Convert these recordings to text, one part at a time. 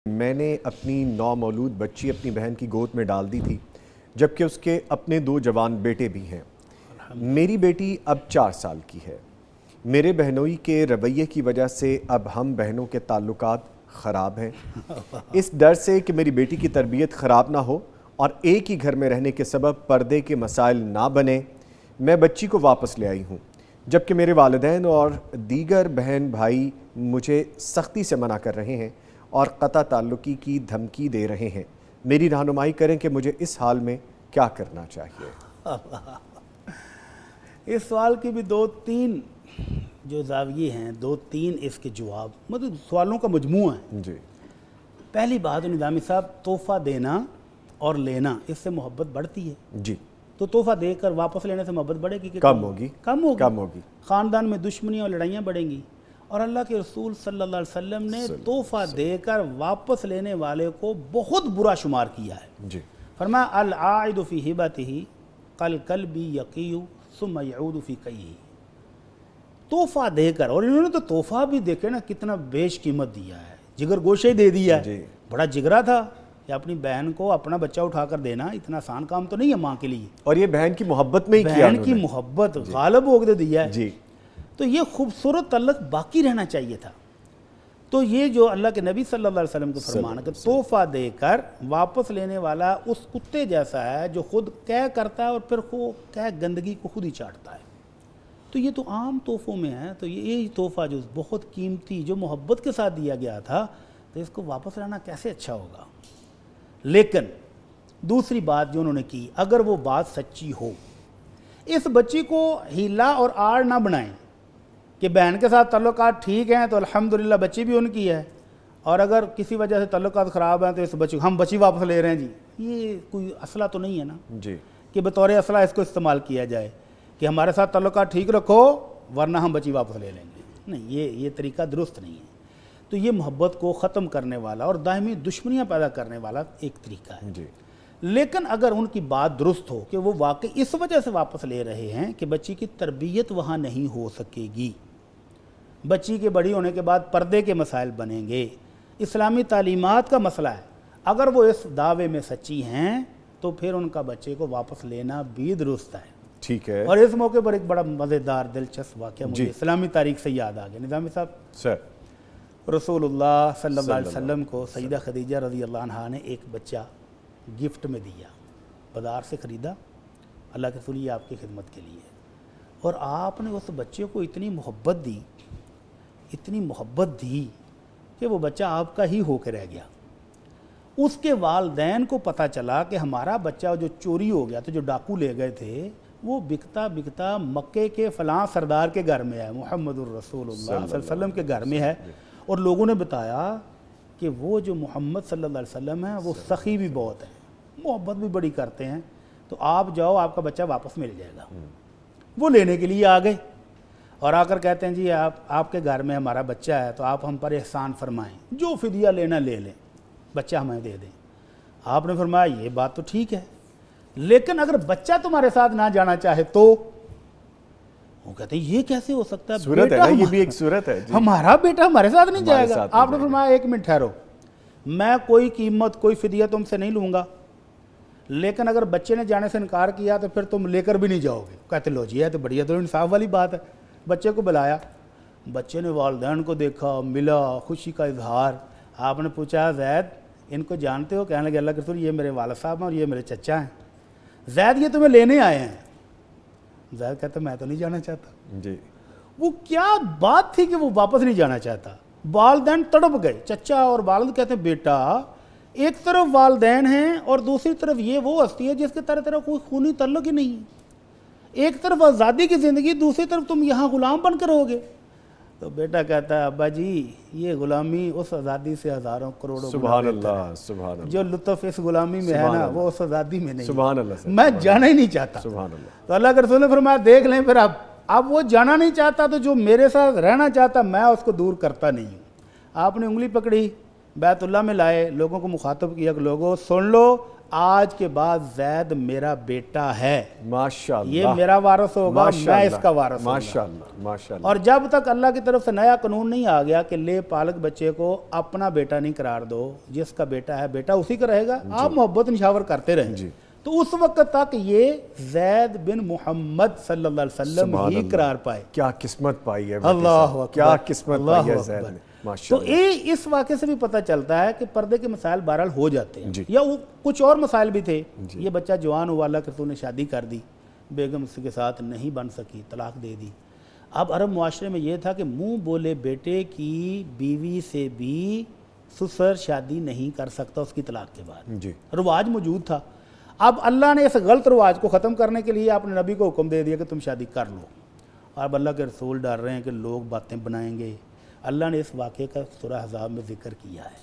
میں نے اپنی نومولود بچی اپنی بہن کی گود میں ڈال دی تھی، جبکہ اس کے اپنے 2 جوان بیٹے بھی ہیں۔ میری بیٹی اب 4 سال کی ہے۔ میرے بہنوئی کے رویے کی وجہ سے اب ہم بہنوں کے تعلقات خراب ہیں۔ اس ڈر سے کہ میری بیٹی کی تربیت خراب نہ ہو اور ایک ہی گھر میں رہنے کے سبب پردے کے مسائل نہ بنے، میں بچی کو واپس لے آئی ہوں، جبکہ میرے والدین اور دیگر بہن بھائی مجھے سختی سے منع کر رہے ہیں اور قطع تعلقی کی دھمکی دے رہے ہیں۔ میری رہنمائی کریں کہ مجھے اس حال میں کیا کرنا چاہیے۔ اس سوال کی بھی 2-3 جو زاویے ہیں، 2-3 اس کے جواب، مطلب سوالوں کا مجموعہ ہے۔ جی، پہلی بات نظامی صاحب، تحفہ دینا اور لینا، اس سے محبت بڑھتی ہے۔ جی، تو تحفہ دے کر واپس لینے سے محبت بڑھے گی کہ کم ہوگی؟ کم ہوگی۔ ہوگی۔ خاندان میں دشمنیاں اور لڑائیاں بڑھیں گی۔ اور اللہ کے رسول صلی اللہ علیہ وسلم نے تحفہ دے کر واپس لینے والے کو بہت برا شمار کیا ہے۔ جی، فرمایا العائد فی ہبتہ کالکلب یقیء ثم یعود فی قیہ۔ تحفہ دے کر، اور انہوں نے تو تحفہ بھی دیکھے نا کتنا بیش قیمت دیا ہے، جگر گوشے دے دیا ہے۔ جی، بڑا جگرا تھا کہ اپنی بہن کو اپنا بچہ اٹھا کر دینا اتنا آسان کام تو نہیں ہے ماں کے لیے، اور یہ بہن کی محبت میں ہی کیا بہن کی محبت غالب ہو کے دیا ہے۔ جی، تو یہ خوبصورت تعلق باقی رہنا چاہیے تھا۔ تو یہ جو اللہ کے نبی صلی اللہ علیہ وسلم کو فرمانا کہ تحفہ دے کر واپس لینے والا اس کتے جیسا ہے جو خود قے کرتا ہے اور پھر قے گندگی کو خود ہی چاٹتا ہے۔ تو یہ تو عام تحفوں میں ہے، تو یہ تحفہ جو بہت قیمتی جو محبت کے ساتھ دیا گیا تھا، تو اس کو واپس لانا کیسے اچھا ہوگا۔ لیکن دوسری بات جو انہوں نے کی، اگر وہ بات سچی ہو، اس بچی کو ہیلا اور آڑ نہ بنائیں کہ بہن کے ساتھ تعلقات ٹھیک ہیں تو الحمدللہ بچی بھی ان کی ہے، اور اگر کسی وجہ سے تعلقات خراب ہیں تو اس بچی ہم بچی واپس لے رہے ہیں۔ جی، یہ کوئی اصلہ تو نہیں ہے نا، جی، کہ بطور اصلہ اس کو استعمال کیا جائے کہ ہمارے ساتھ تعلقات ٹھیک رکھو ورنہ ہم بچی واپس لے لیں گے۔ نہیں، یہ طریقہ درست نہیں ہے۔ تو یہ محبت کو ختم کرنے والا اور دائمی دشمنیاں پیدا کرنے والا ایک طریقہ ہے۔ جی، لیکن اگر ان کی بات درست ہو کہ وہ واقعی اس وجہ سے واپس لے رہے ہیں کہ بچی کی تربیت وہاں نہیں ہو سکے گی، بچی کے بڑی ہونے کے بعد پردے کے مسائل بنیں گے، اسلامی تعلیمات کا مسئلہ ہے، اگر وہ اس دعوے میں سچی ہیں تو پھر ان کا بچے کو واپس لینا بھی درست ہے۔ ٹھیک ہے۔ اور اس موقع پر ایک بڑا مزیدار دلچسپ واقعہ مجھے اسلامی تاریخ سے یاد آ گیا۔ نظامی صاحب، سر، رسول اللہ صلی اللہ علیہ وسلم کو سیدہ خدیجہ رضی اللہ عنہا نے ایک بچہ گفٹ میں دیا، بازار سے خریدا، اللہ کے رسول یہ آپ کی خدمت کے لیے، اور آپ نے اس بچے کو اتنی محبت دی کہ وہ بچہ آپ کا ہی ہو کے رہ گیا۔ اس کے والدین کو پتہ چلا کہ ہمارا بچہ جو چوری ہو گیا تھا، جو ڈاکو لے گئے تھے، وہ بکتا بکتا مکے کے فلاں سردار کے گھر میں ہے، محمد الرسول اللہ صلی اللہ علیہ وسلم کے گھر میں ہے، اور لوگوں نے بتایا کہ وہ جو محمد صلی اللہ علیہ وسلم ہے وہ سخی بھی بہت ہے، محبت بھی بڑی کرتے ہیں، تو آپ جاؤ، آپ کا بچہ واپس مل جائے گا۔ وہ لینے کے لیے آ گئے اور آ کر کہتے ہیں جی آپ کے گھر میں ہمارا بچہ ہے تو آپ ہم پر احسان فرمائیں، جو فدیہ لینا لے لیں، بچہ ہمیں دے دیں۔ آپ نے فرمایا یہ بات تو ٹھیک ہے، لیکن اگر بچہ تمہارے ساتھ نہ جانا چاہے تو؟ وہ کہتے ہیں یہ کیسے ہو سکتا ہے، صورت ہے نا، یہ بھی ایک صورت ہے۔ ہمارا بیٹا ہمارے ساتھ نہیں جائے گا۔ آپ نے فرمایا ایک منٹ ٹھہرو، میں کوئی قیمت کوئی فدیہ تم سے نہیں لوں گا، لیکن اگر بچے نے جانے سے انکار کیا تو پھر تم لے کر بھی نہیں جاؤ گے۔ کہتے لو جی، ہے تو بڑھیا، تو انصاف والی بات ہے۔ بچے کو بلایا، بچے نے والدین کو دیکھا، ملا، خوشی کا اظہار۔ آپ نے پوچھا زید ان کو جانتے ہو؟ کہنے لگے اللہ کے رسول یہ میرے والد صاحب ہیں اور یہ میرے چچا ہیں۔ زید یہ تمہیں لینے آئے ہیں۔ زید کہتا میں تو نہیں جانا چاہتا۔ جی، وہ کیا بات تھی کہ وہ واپس نہیں جانا چاہتا؟ والدین تڑپ گئے، چچا اور والد کہتے ہیں بیٹا، ایک طرف والدین ہیں اور دوسری طرف یہ وہ ہستی ہے جس کے طرح کوئی خونی تعلق ہی نہیں ہے، ایک طرف آزادی کی زندگی، دوسری طرف تم یہاں غلام بن کر رہو گے۔ تو بیٹا کہتا ہے ابا جی یہ غلامی اس آزادی سے ہزاروں کروڑوں سبحان اللہ، سبحان اللہ، جو لطف اس غلامی میں ہے نا وہ اس آزادی میں نہیں۔ سبحان اللہ، میں جانا ہی نہیں چاہتا۔ سبحان اللہ۔ تو اللہ کے رسول نے فرمایا دیکھ لیں پھر اب وہ جانا نہیں چاہتا تو جو میرے ساتھ رہنا چاہتا میں اس کو دور کرتا نہیں ہوں۔ آپ نے انگلی پکڑی، بیت اللہ میں لائے، لوگوں کو مخاطب کیا کہ لوگوں سن لو، آج کے بعد زید میرا بیٹا ہے، ماشاءاللہ، یہ میرا وارث ہوگا، میں اس کا وارث ہوں۔ ماشاءاللہ ماشاءاللہ۔ اور جب تک اللہ کی طرف سے نیا قانون نہیں آ گیا کہ لے پالک بچے کو اپنا بیٹا نہیں قرار دو، جس کا بیٹا ہے بیٹا اسی کا رہے گا، آپ محبت نشاور کرتے رہیں، تو اس وقت تک یہ زید بن محمد صلی اللہ علیہ وسلم ہی قرار پائے۔ کیا قسمت پائی ہے، اللہ اکبر، کیا قسمت پائی ہے اللہ زید اکبر۔ نے، تو ماشاءاللہ۔ اس واقعے سے بھی پتہ چلتا ہے کہ پردے کے مسائل بہرحال ہو جاتے ہیں، یا کچھ اور مسائل بھی تھے، یہ بچہ جوان ہوا، اللہ کہ تو نے شادی کر دی، بیگم اس کے ساتھ نہیں بن سکی، طلاق دے دی۔ اب عرب معاشرے میں یہ تھا کہ منہ بولے بیٹے کی بیوی سے بھی سسر شادی نہیں کر سکتا اس کی طلاق کے بعد، رواج موجود تھا۔ اب اللہ نے اس غلط رواج کو ختم کرنے کے لیے اپنے نبی کو حکم دے دیا کہ تم شادی کر لو، اور اب اللہ کے رسول ڈر رہے ہیں کہ لوگ باتیں بنائیں گے۔ اللہ نے اس واقعے کا سورہ احزاب میں ذکر کیا ہے،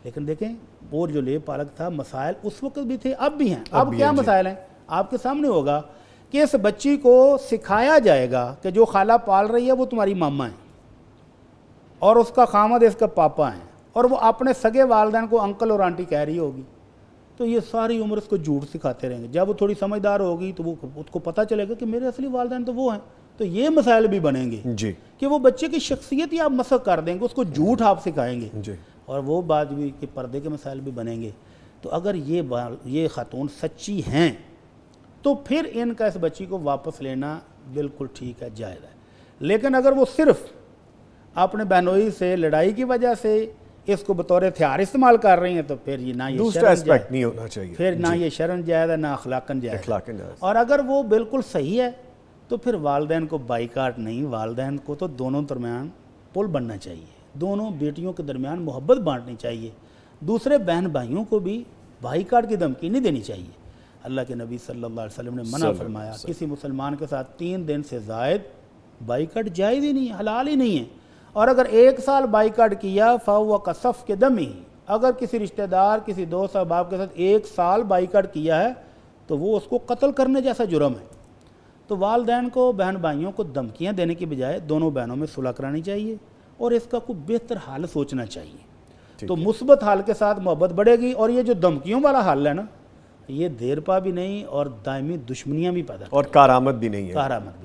لیکن دیکھیں وہ جو لے پالک تھا، مسائل اس وقت بھی تھے، اب بھی ہیں۔ اب کیا مسائل ہیں؟ آپ کے سامنے ہوگا کہ اس بچی کو سکھایا جائے گا کہ جو خالہ پال رہی ہے وہ تمہاری ماما ہیں، اور اس کا خامد اس کا پاپا ہیں، اور وہ اپنے سگے والدین کو انکل اور آنٹی کہہ رہی ہوگی، تو یہ ساری عمر اس کو جھوٹ سکھاتے رہیں گے۔ جب وہ تھوڑی سمجھدار ہوگی تو وہ اس کو پتہ چلے گا کہ میرے اصلی والدین تو وہ ہیں، تو یہ مسائل بھی بنیں گے کہ وہ بچے کی شخصیت ہی آپ مسخ کر دیں گے، اس کو جھوٹ آپ سکھائیں گے، اور وہ بات بھی کہ پردے کے مسائل بھی بنیں گے۔ تو اگر یہ خاتون سچی ہیں تو پھر ان کا اس بچی کو واپس لینا بالکل ٹھیک ہے، جائز ہے۔ لیکن اگر وہ صرف اپنے بہنوئی سے لڑائی کی وجہ سے اس کو بطور ہتھیار استعمال کر رہی ہیں تو پھر یہ نہ یہ دوسرا اسپیکٹ نہیں ہونا چاہیے، پھر نہ یہ شرن جائز ہے، نہ اخلاقاً جائز ہے۔ اور اگر وہ بالکل صحیح ہے تو پھر والدین کو بائیکاٹ نہیں، والدین کو تو دونوں درمیان پل بننا چاہیے، دونوں بیٹیوں کے درمیان محبت بانٹنی چاہیے، دوسرے بہن بھائیوں کو بھی بائیکاٹ کی دھمکی نہیں دینی چاہیے۔ اللہ کے نبی صلی اللہ علیہ وسلم نے منع فرمایا، کسی مسلمان کے ساتھ 3 دن سے زائد بائیکاٹ جائز ہی نہیں ہے، حلال ہی نہیں ہے، اور اگر 1 سال بائیکاٹ کیا فَهُوَ كَصَفْكِ دَمِهِ، اگر کسی رشتہ دار کسی دوست احباب کے ساتھ 1 سال بائیکاٹ کیا ہے تو وہ اس کو قتل کرنے جیسا جرم ہے۔ تو والدین کو بہن بھائیوں کو دھمکیاں دینے کی بجائے دونوں بہنوں میں صلح کرانی چاہیے اور اس کا کوئی بہتر حل سوچنا چاہیے، تو مثبت حل کے ساتھ محبت بڑھے گی، اور یہ جو دھمکیوں والا حل ہے نا، یہ دیر پا بھی نہیں اور دائمی دشمنیاں بھی پیدا اور کارآمد بھی نہیں ہے، کارآمد بھی